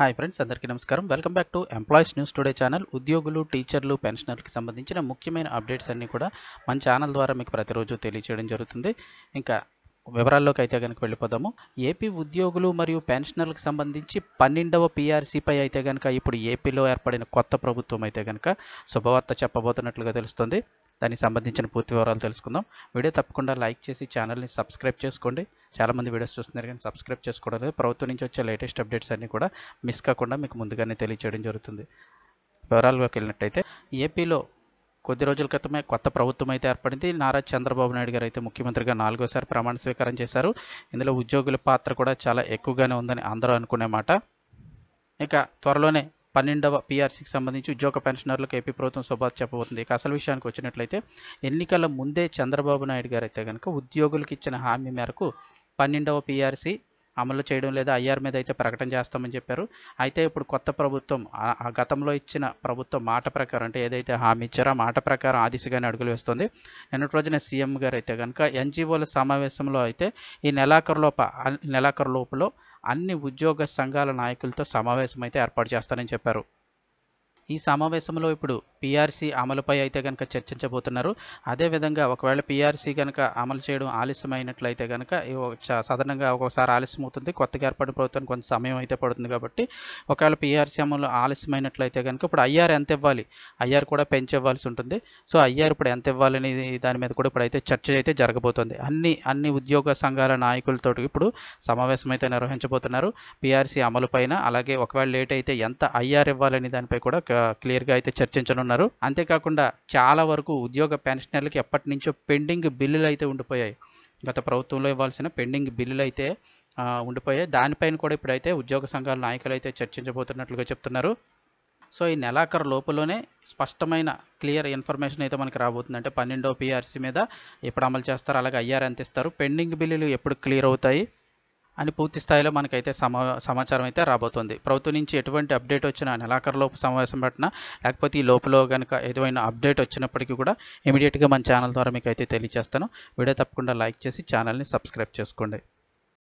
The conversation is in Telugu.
హాయ్ ఫ్రెండ్స్, అందరికీ నమస్కారం. Welcome back to employees news today channel. ఉద్యోగులు, టీచర్లు, పెన్షనర్లకు సంబంధించిన ముఖ్యమైన అప్డేట్స్ అన్నీ కూడా మన ఛానల్ ద్వారా మీకు ప్రతిరోజు తెలియజేయడం జరుగుతుంది. ఇంకా వివరాల్లోకి అయితే కనుక వెళ్ళిపోదాము. ఏపీ ఉద్యోగులు మరియు పెన్షనర్లకు సంబంధించి 12వ పీఆర్సీపై అయితే కనుక ఇప్పుడు ఏపీలో ఏర్పడిన కొత్త ప్రభుత్వం అయితే కనుక శుభవార్త చెప్పబోతున్నట్లుగా తెలుస్తుంది. దానికి సంబంధించిన పూర్తి వివరాలు తెలుసుకుందాం. వీడియో తప్పకుండా లైక్ చేసి ఛానల్ని సబ్స్క్రైబ్ చేసుకోండి. చాలామంది వీడియోస్ చూస్తున్నారు కానీ సబ్స్క్రైబ్ చేసుకోవడం లేదు. ప్రభుత్వం నుంచి వచ్చే లేటెస్ట్ అప్డేట్స్ అన్నీ కూడా మిస్ కాకుండా మీకు ముందుగానే తెలియజేయడం జరుగుతుంది. వివరాల్లోకి వెళ్ళినట్టయితే ఏపీలో కొద్ది రోజుల క్రితమే కొత్త ప్రభుత్వం అయితే ఏర్పడింది. నారా చంద్రబాబు నాయుడు గారు అయితే ముఖ్యమంత్రిగా 4వసారి ప్రమాణ స్వీకారం చేశారు. ఇందులో ఉద్యోగుల పాత్ర కూడా చాలా ఎక్కువగానే ఉందని అందరూ అనుకునే మాట. ఇక త్వరలోనే 12వ పీఆర్సీకి సంబంధించి ఉద్యోగ పెన్షనర్లకు ఏపీ ప్రభుత్వం శుభార్త చెప్పబోతుంది. ఇక అసలు విషయానికి వచ్చినట్లయితే ఎన్నికల ముందే చంద్రబాబు నాయుడు గారు అయితే కనుక ఉద్యోగులకు ఇచ్చిన హామీ మేరకు 12వ పీఆర్సీ అమలు చేయడం లేదా ఐఆర్ మీద అయితే ప్రకటన చేస్తామని చెప్పారు. అయితే ఇప్పుడు కొత్త ప్రభుత్వం ఆ గతంలో ఇచ్చిన ప్రభుత్వం మాట ప్రకారం, అంటే ఏదైతే హామీ ఇచ్చారో ఆ మాట ప్రకారం ఆ దిశగానే అడుగులు వేస్తుంది. నిన్నటి రోజున సీఎం గారు అయితే కనుక ఎన్జీఓల సమావేశంలో అయితే ఈ నెలాఖరు లోపల అన్ని ఉద్యోగ సంఘాల నాయకులతో సమావేశం అయితే ఏర్పాటు చేస్తారని చెప్పారు. ఈ సమావేశంలో ఇప్పుడు పీఆర్సీ అమలుపై అయితే కనుక చర్చించబోతున్నారు. అదేవిధంగా ఒకవేళ పీఆర్సీ కనుక అమలు చేయడం ఆలస్యమైనట్లయితే కనుక సాధారణంగా ఒక్కొక్కసారి ఆలస్యం అవుతుంది. కొత్తగా ఏర్పడిన ప్రభుత్వానికి కొంత సమయం అయితే పడుతుంది. కాబట్టి ఒకవేళ పీఆర్సీ అమలు ఆలస్యమైనట్లయితే కనుక ఇప్పుడు ఐఆర్ ఎంత ఇవ్వాలి, ఐఆర్ కూడా పెంచివ్వాల్సి ఉంటుంది. సో ఐఆర్ ఇప్పుడు ఎంత ఇవ్వాలని దాని మీద కూడా ఇప్పుడైతే చర్చ అయితే జరగబోతుంది. అన్ని ఉద్యోగ సంఘాల నాయకులతో ఇప్పుడు సమావేశం అయితే నిర్వహించబోతున్నారు. పీఆర్సీ అమలు పైన, అలాగే ఒకవేళ లేట్ అయితే ఎంత ఐఆర్ ఇవ్వాలని దానిపై కూడా క్లియర్గా అయితే చర్చించనున్నారు. అంతేకాకుండా చాలా వరకు ఉద్యోగ పెన్షనర్లకి ఎప్పటి నుంచో పెండింగ్ బిల్లులు అయితే ఉండిపోయాయి. గత ప్రభుత్వంలో ఇవ్వాల్సిన పెండింగ్ బిల్లులు అయితే ఉండిపోయాయి. దానిపైన కూడా ఇప్పుడైతే ఉద్యోగ సంఘాల నాయకులు అయితే చర్చించబోతున్నట్లుగా చెప్తున్నారు. సో ఈ నెలాఖరు లోపులోనే స్పష్టమైన క్లియర్ ఇన్ఫర్మేషన్ అయితే మనకి రాబోతుంది. అంటే 12వ పీఆర్సీ మీద ఎప్పుడు అమలు చేస్తారు, అలాగే ఐఆర్ ఎంత ఇస్తారు, పెండింగ్ బిల్లులు ఎప్పుడు క్లియర్ అవుతాయి అని పూర్తి స్థాయిలో మనకైతే సమాచారం అయితే రాబోతుంది. ప్రభుత్వం నుంచి ఎటువంటి అప్డేట్ వచ్చినా, నెలాఖరులోపు సమావేశం పెట్టినా, లేకపోతే ఈ లోపల కనుక ఏదైనా అప్డేట్ వచ్చినప్పటికీ కూడా ఇమీడియట్గా మన ఛానల్ ద్వారా మీకు అయితే తెలియజేస్తాను. వీడియో తప్పకుండా లైక్ చేసి ఛానల్ని సబ్స్క్రైబ్ చేసుకోండి.